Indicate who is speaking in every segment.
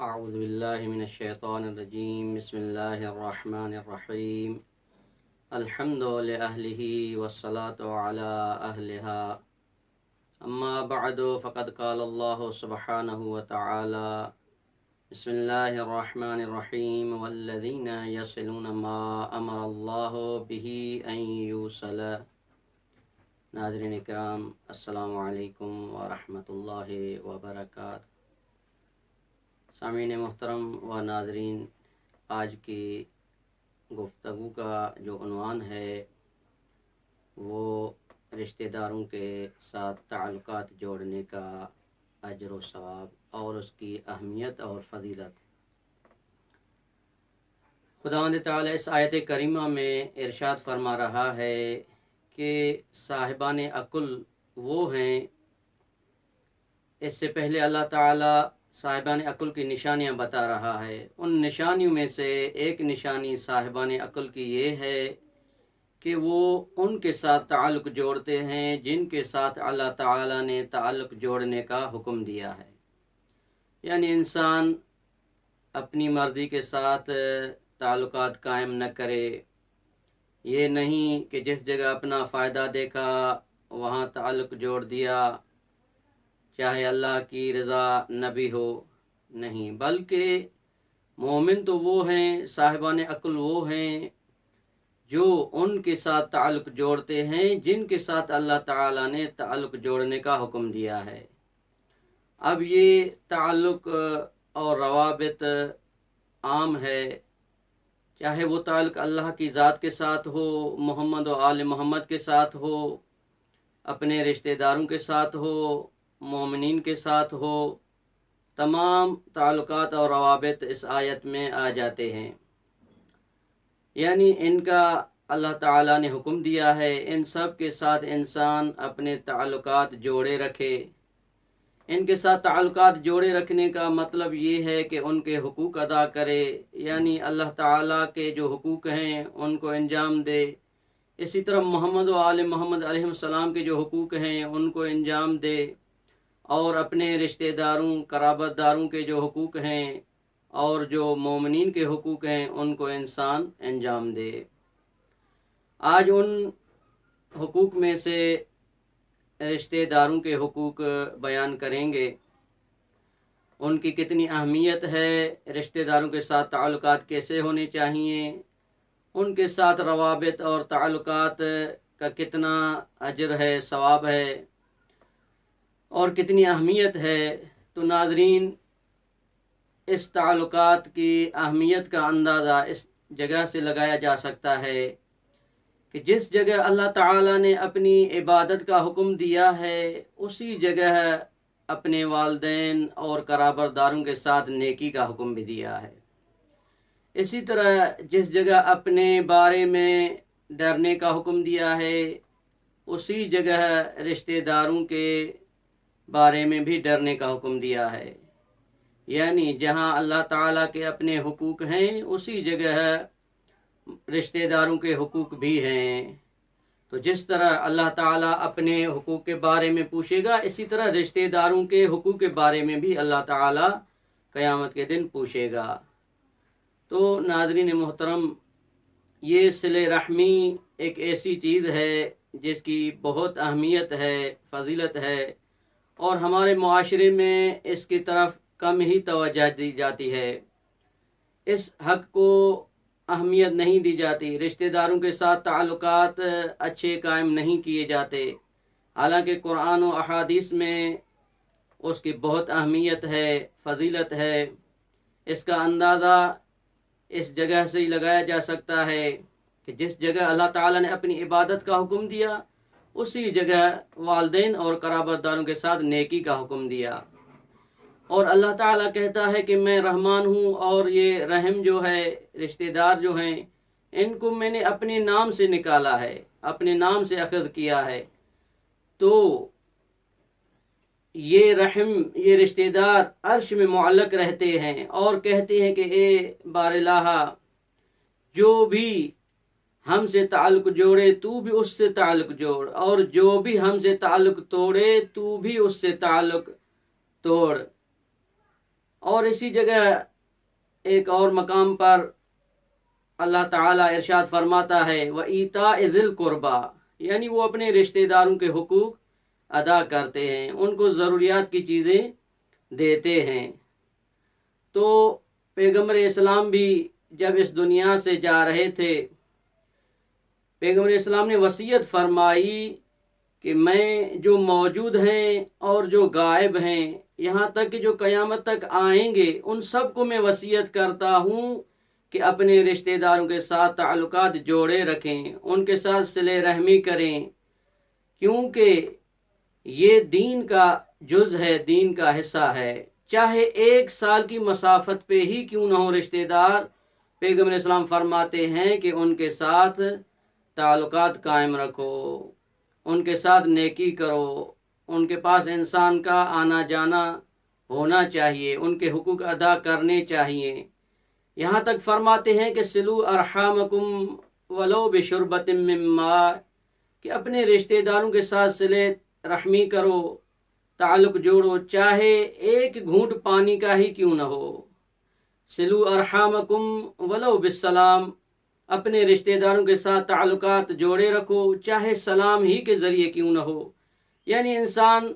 Speaker 1: اعوذ باللہ من الشیطان الرجیم بسم اللہ الرحمن الرحیم الحمد لأہلہ والصلاة علی اہلہا اما بعد فقد قال اللہ سبحانہ وتعالی بسم اللہ الرحمن الرحیم والذین یصلون ما امر اللہ بہ ان یوصل۔ ناظرین اکرام، السلام علیکم ورحمۃ اللہ وبرکاتہ۔ سامعین محترم و ناظرین، آج کی گفتگو کا جو عنوان ہے وہ رشتہ داروں کے ساتھ تعلقات جوڑنے کا اجر و ثواب اور اس کی اہمیت اور فضیلت۔ خداوند تعالی اس آیت کریمہ میں ارشاد فرما رہا ہے کہ صاحبان عقل وہ ہیں۔ اس سے پہلے اللہ تعالی صاحبان عقل کی نشانیاں بتا رہا ہے۔ ان نشانیوں میں سے ایک نشانی صاحبان عقل کی یہ ہے کہ وہ ان کے ساتھ تعلق جوڑتے ہیں جن کے ساتھ اللہ تعالی نے تعلق جوڑنے کا حکم دیا ہے۔ یعنی انسان اپنی مرضی کے ساتھ تعلقات قائم نہ کرے۔ یہ نہیں کہ جس جگہ اپنا فائدہ دیکھا وہاں تعلق جوڑ دیا، چاہے اللہ کی رضا نہ بھی ہو، نہیں، بلکہ مومن تو وہ ہیں، صاحبان عقل وہ ہیں جو ان کے ساتھ تعلق جوڑتے ہیں جن کے ساتھ اللہ تعالیٰ نے تعلق جوڑنے کا حکم دیا ہے۔ اب یہ تعلق اور روابط عام ہے، چاہے وہ تعلق اللہ کی ذات کے ساتھ ہو، محمد و آل محمد کے ساتھ ہو، اپنے رشتہ داروں کے ساتھ ہو، مومنین کے ساتھ ہو، تمام تعلقات اور روابط اس آیت میں آ جاتے ہیں۔ یعنی ان کا اللہ تعالیٰ نے حکم دیا ہے، ان سب کے ساتھ انسان اپنے تعلقات جوڑے رکھے۔ ان کے ساتھ تعلقات جوڑے رکھنے کا مطلب یہ ہے کہ ان کے حقوق ادا کرے، یعنی اللہ تعالیٰ کے جو حقوق ہیں ان کو انجام دے۔ اسی طرح محمد و آل محمد علیہ السلام کے جو حقوق ہیں ان کو انجام دے، اور اپنے رشتہ داروں، قرابت داروں کے جو حقوق ہیں اور جو مومنین کے حقوق ہیں ان کو انسان انجام دے۔ آج ان حقوق میں سے رشتہ داروں کے حقوق بیان کریں گے، ان کی کتنی اہمیت ہے، رشتہ داروں کے ساتھ تعلقات کیسے ہونے چاہیے، ان کے ساتھ روابط اور تعلقات کا کتنا اجر ہے، ثواب ہے اور کتنی اہمیت ہے۔ تو ناظرین، اس تعلقات کی اہمیت کا اندازہ اس جگہ سے لگایا جا سکتا ہے کہ جس جگہ اللہ تعالیٰ نے اپنی عبادت کا حکم دیا ہے اسی جگہ اپنے والدین اور قرابت داروں کے ساتھ نیکی کا حکم بھی دیا ہے۔ اسی طرح جس جگہ اپنے بارے میں ڈرنے کا حکم دیا ہے اسی جگہ رشتہ داروں کے بارے میں بھی ڈرنے کا حکم دیا ہے۔ یعنی جہاں اللہ تعالیٰ کے اپنے حقوق ہیں اسی جگہ رشتہ داروں کے حقوق بھی ہیں۔ تو جس طرح اللہ تعالیٰ اپنے حقوق کے بارے میں پوچھے گا، اسی طرح رشتہ داروں کے حقوق کے بارے میں بھی اللہ تعالیٰ قیامت کے دن پوچھے گا۔ تو ناظرین محترم، یہ صلہ رحمی ایک ایسی چیز ہے جس کی بہت اہمیت ہے، فضیلت ہے، اور ہمارے معاشرے میں اس کی طرف کم ہی توجہ دی جاتی ہے۔ اس حق کو اہمیت نہیں دی جاتی، رشتہ داروں کے ساتھ تعلقات اچھے قائم نہیں کیے جاتے، حالانکہ قرآن و احادیث میں اس کی بہت اہمیت ہے، فضیلت ہے۔ اس کا اندازہ اس جگہ سے ہی لگایا جا سکتا ہے کہ جس جگہ اللہ تعالیٰ نے اپنی عبادت کا حکم دیا اسی جگہ والدین اور قرابت داروں کے ساتھ نیکی کا حکم دیا۔ اور اللہ تعالیٰ کہتا ہے کہ میں رحمان ہوں، اور یہ رحم جو ہے، رشتہ دار جو ہیں، ان کو میں نے اپنے نام سے نکالا ہے، اپنے نام سے اخذ کیا ہے۔ تو یہ رحم، یہ رشتہ دار عرش میں معلق رہتے ہیں اور کہتے ہیں کہ اے بار الہ، جو بھی ہم سے تعلق جوڑے تو بھی اس سے تعلق جوڑ، اور جو بھی ہم سے تعلق توڑے تو بھی اس سے تعلق توڑ۔ اور اسی جگہ ایک اور مقام پر اللہ تعالیٰ ارشاد فرماتا ہے وَإِيتَاءِ ذِي الْقُرْبَى، یعنی وہ اپنے رشتہ داروں کے حقوق ادا کرتے ہیں، ان کو ضروریات کی چیزیں دیتے ہیں۔ تو پیغمبر اسلام بھی جب اس دنیا سے جا رہے تھے، پیغمبر اسلام نے وصیت فرمائی کہ میں جو موجود ہیں اور جو غائب ہیں، یہاں تک کہ جو قیامت تک آئیں گے، ان سب کو میں وصیت کرتا ہوں کہ اپنے رشتہ داروں کے ساتھ تعلقات جوڑے رکھیں، ان کے ساتھ صلہ رحمی کریں، کیونکہ یہ دین کا جز ہے، دین کا حصہ ہے۔ چاہے 1 سال کی مسافت پہ ہی کیوں نہ ہو رشتہ دار، پیغمبر اسلام فرماتے ہیں کہ ان کے ساتھ تعلقات قائم رکھو، ان کے ساتھ نیکی کرو، ان کے پاس انسان کا آنا جانا ہونا چاہیے، ان کے حقوق ادا کرنے چاہیے۔ یہاں تک فرماتے ہیں کہ سلو ارحامکم ولو بشربۃ من ماء، کہ اپنے رشتہ داروں کے ساتھ صلہ رحمی کرو، تعلق جوڑو، چاہے 1 گھونٹ پانی کا ہی کیوں نہ ہو۔ سلو ارحامکم ولو بالسلام، اپنے رشتہ داروں کے ساتھ تعلقات جوڑے رکھو، چاہے سلام ہی کے ذریعے کیوں نہ ہو۔ یعنی انسان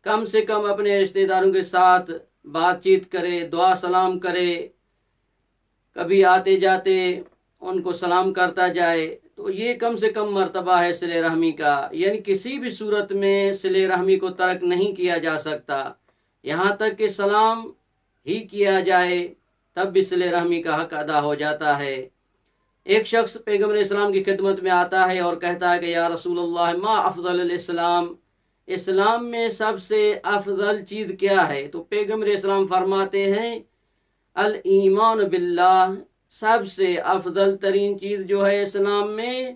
Speaker 1: کم سے کم اپنے رشتہ داروں کے ساتھ بات چیت کرے، دعا سلام کرے، کبھی آتے جاتے ان کو سلام کرتا جائے، تو یہ کم سے کم مرتبہ ہے صلہ رحمی کا۔ یعنی کسی بھی صورت میں صلہ رحمی کو ترک نہیں کیا جا سکتا، یہاں تک کہ سلام ہی کیا جائے تب بھی صلہ رحمی کا حق ادا ہو جاتا ہے۔ ایک شخص پیغمبر اسلام کی خدمت میں آتا ہے اور کہتا ہے کہ یا رسول اللہ ما افضل الاسلام، اسلام میں سب سے افضل چیز کیا ہے؟ تو پیغمبر اسلام فرماتے ہیں الایمان باللہ، سب سے افضل ترین چیز جو ہے اسلام میں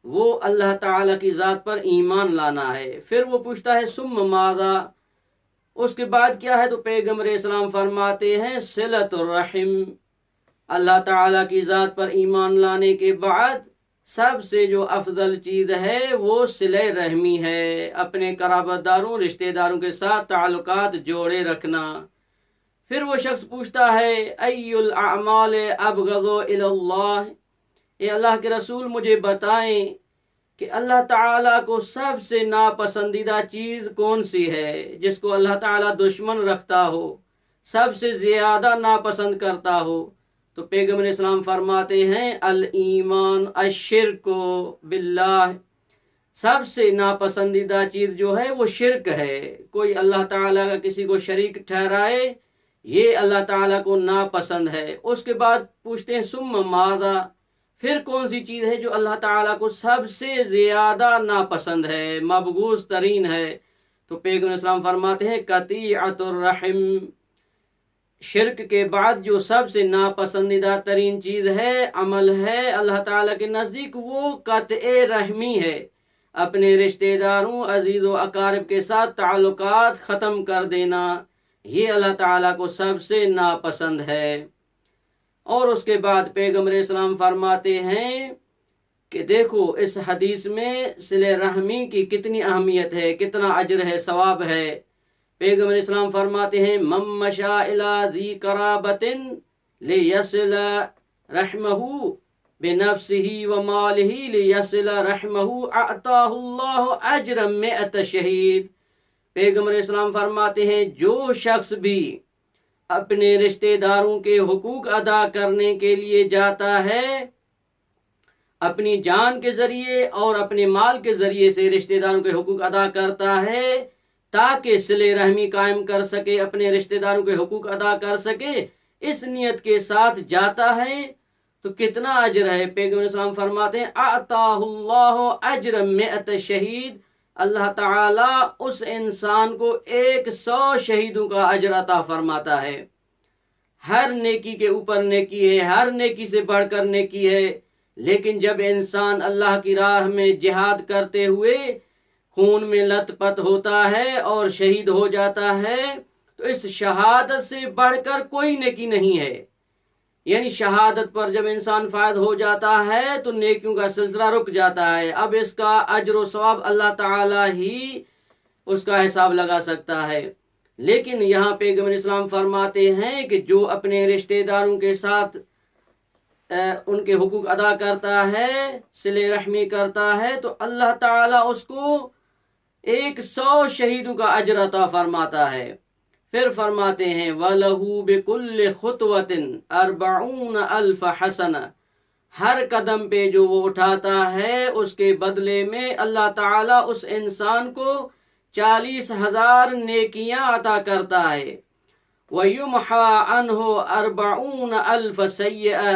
Speaker 1: وہ اللہ تعالیٰ کی ذات پر ایمان لانا ہے۔ پھر وہ پوچھتا ہے ثم ماذا، اس کے بعد کیا ہے؟ تو پیغمبر اسلام فرماتے ہیں صلۃ الرحم، اللہ تعالیٰ کی ذات پر ایمان لانے کے بعد سب سے جو افضل چیز ہے وہ صلہ رحمی ہے، اپنے قرابت داروں رشتہ داروں کے ساتھ تعلقات جوڑے رکھنا۔ پھر وہ شخص پوچھتا ہے ای الاعمال ابغض الی اللہ، اے اللہ کے رسول مجھے بتائیں کہ اللہ تعالیٰ کو سب سے ناپسندیدہ چیز کون سی ہے، جس کو اللہ تعالیٰ دشمن رکھتا ہو، سب سے زیادہ ناپسند کرتا ہو؟ تو پیغمبر اسلام فرماتے ہیں الایمان الشرک باللہ، سب سے ناپسندیدہ چیز جو ہے وہ شرک ہے، کوئی اللہ تعالیٰ کا کسی کو شریک ٹھہرائے، یہ اللہ تعالیٰ کو ناپسند ہے۔ اس کے بعد پوچھتے ہیں ثم ماذا، پھر کون سی چیز ہے جو اللہ تعالیٰ کو سب سے زیادہ ناپسند ہے، مبغوض ترین ہے؟ تو پیغمبر اسلام فرماتے ہیں قطیعۃ الرحم، شرک کے بعد جو سب سے ناپسندیدہ ترین چیز ہے، عمل ہے اللہ تعالیٰ کے نزدیک، وہ قطع رحمی ہے، اپنے رشتہ داروں عزیز و اقارب کے ساتھ تعلقات ختم کر دینا، یہ اللہ تعالیٰ کو سب سے ناپسند ہے۔ اور اس کے بعد پیغمبر اسلام فرماتے ہیں کہ دیکھو اس حدیث میں صلہ رحمی کی کتنی اہمیت ہے، کتنا اجر ہے، ثواب ہے۔ پیغمبر اسلام فرماتے ہیں من مشى الى ذی قرابۃ لیصل رحمہ بنفسه ومالہ لیصل رحمہ اعطاہ اللہ اجرا 100 شہید۔ پیغمبر اسلام فرماتے ہیں جو شخص بھی اپنے رشتہ داروں کے حقوق ادا کرنے کے لیے جاتا ہے، اپنی جان کے ذریعے اور اپنے مال کے ذریعے سے رشتہ داروں کے حقوق ادا کرتا ہے تاکہ صلہ رحمی قائم کر سکے، اپنے رشتہ داروں کے حقوق ادا کر سکے، اس نیت کے ساتھ جاتا ہے تو کتنا اجر ہے؟ پیغمبر اسلام فرماتے ہیں اعطاہ اللہ اجر 100 شہید، اللہ تعالیٰ اس انسان کو 100 شہیدوں کا اجر عطا فرماتا ہے۔ ہر نیکی کے اوپر نیکی ہے، ہر نیکی سے بڑھ کر نیکی ہے، لیکن جب انسان اللہ کی راہ میں جہاد کرتے ہوئے خون میں لت پت ہوتا ہے اور شہید ہو جاتا ہے تو اس شہادت سے بڑھ کر کوئی نیکی نہیں ہے۔ یعنی شہادت پر جب انسان فائز ہو جاتا ہے تو نیکیوں کا سلسلہ رک جاتا ہے، اب اس کا اجر و ثواب اللہ تعالی ہی اس کا حساب لگا سکتا ہے۔ لیکن یہاں پیغمبر اسلام فرماتے ہیں کہ جو اپنے رشتہ داروں کے ساتھ ان کے حقوق ادا کرتا ہے، صلہ رحمی کرتا ہے، تو اللہ تعالیٰ اس کو 100 شہیدوں کا اجر عطا فرماتا ہے۔ پھر فرماتے ہیں وَلَهُ بِكُلِّ خُطْوَةٍ 40,000 حسنہ، ہر قدم پہ جو وہ اٹھاتا ہے اس کے بدلے میں اللہ تعالیٰ اس انسان کو 40,000 نیکیاں عطا کرتا ہے۔ وَيُمْحَى عَنْهُ 40,000 سیئہ،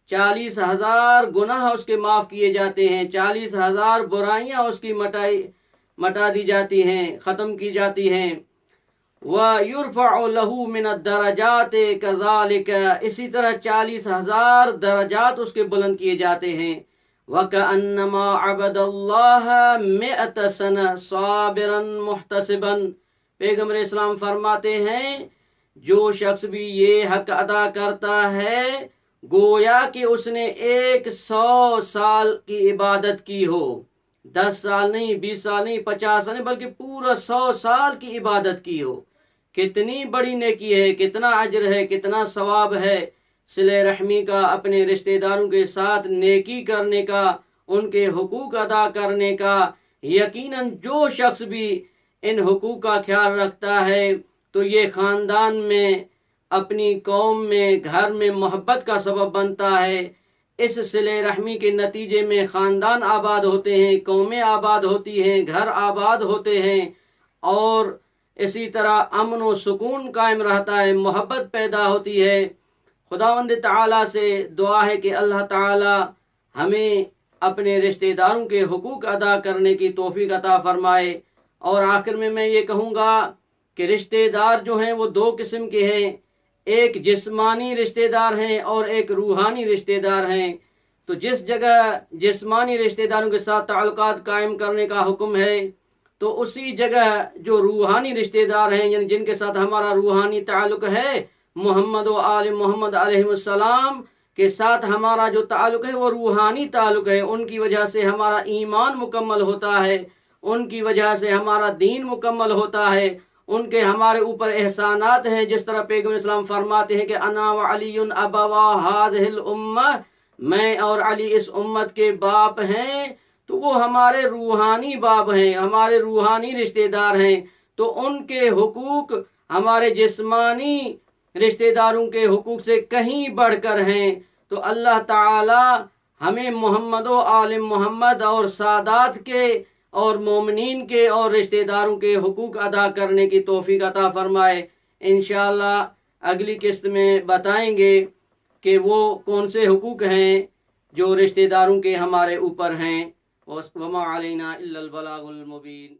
Speaker 1: 40,000 گناہ اس کے معاف کیے جاتے ہیں، 40,000 برائیاں اس کی مٹا دی جاتی ہیں، ختم کی جاتی ہیں۔ وَيُرْفَعُ لَهُ مِنَ الدَّرَجَاتِ كَذَلِكَ، اسی طرح 40,000 درجات اس کے بلند کیے جاتے ہیں۔ وَكَأَنَّمَا عَبَدَ اللَّهَ 100 سَنَةً صَابِرًا مُحْتَسِبًا، پیغمبر اسلام فرماتے ہیں جو شخص بھی یہ حق ادا کرتا ہے گویا کہ اس نے 100 سال کی عبادت کی ہو، 10 سال نہیں، 20 سال نہیں، 50 سال نہیں، بلکہ پورا 100 سال کی عبادت کی ہو۔ کتنی بڑی نیکی ہے، کتنا اجر ہے، کتنا ثواب ہے صلہ رحمی کا، اپنے رشتہ داروں کے ساتھ نیکی کرنے کا، ان کے حقوق ادا کرنے کا۔ یقیناً جو شخص بھی ان حقوق کا خیال رکھتا ہے تو یہ خاندان میں، اپنی قوم میں، گھر میں محبت کا سبب بنتا ہے۔ اس صلہ رحمی کے نتیجے میں خاندان آباد ہوتے ہیں، قومیں آباد ہوتی ہیں، گھر آباد ہوتے ہیں، اور اسی طرح امن و سکون قائم رہتا ہے، محبت پیدا ہوتی ہے۔ خداوند تعالیٰ سے دعا ہے کہ اللہ تعالیٰ ہمیں اپنے رشتہ داروں کے حقوق ادا کرنے کی توفیق عطا فرمائے۔ اور آخر میں یہ کہوں گا کہ رشتہ دار جو ہیں وہ 2 قسم کے ہیں، ایک جسمانی رشتہ دار ہیں اور ایک روحانی رشتہ دار ہیں۔ تو جس جگہ جسمانی رشتہ داروں کے ساتھ تعلقات قائم کرنے کا حکم ہے، تو اسی جگہ جو روحانی رشتہ دار ہیں، یعنی جن کے ساتھ ہمارا روحانی تعلق ہے، محمد و آل محمد علیہ السلام کے ساتھ ہمارا جو تعلق ہے وہ روحانی تعلق ہے۔ ان کی وجہ سے ہمارا ایمان مکمل ہوتا ہے، ان کی وجہ سے ہمارا دین مکمل ہوتا ہے، ان کے ہمارے اوپر احسانات ہیں۔ جس طرح پیغمبر اسلام فرماتے ہیں کہ انا وعلی ابوا هذه الامہ، میں اور علی اس امت کے باپ ہیں، تو وہ ہمارے روحانی باپ ہیں، ہمارے روحانی رشتہ دار ہیں۔ تو ان کے حقوق ہمارے جسمانی رشتہ داروں کے حقوق سے کہیں بڑھ کر ہیں۔ تو اللہ تعالی ہمیں محمد و آل محمد اور سادات کے اور مومنین کے اور رشتہ داروں کے حقوق ادا کرنے کی توفیق عطا فرمائے۔ انشاءاللہ اگلی قسط میں بتائیں گے کہ وہ کون سے حقوق ہیں جو رشتہ داروں کے ہمارے اوپر ہیں۔ وما علینا الا البلاغ المبین۔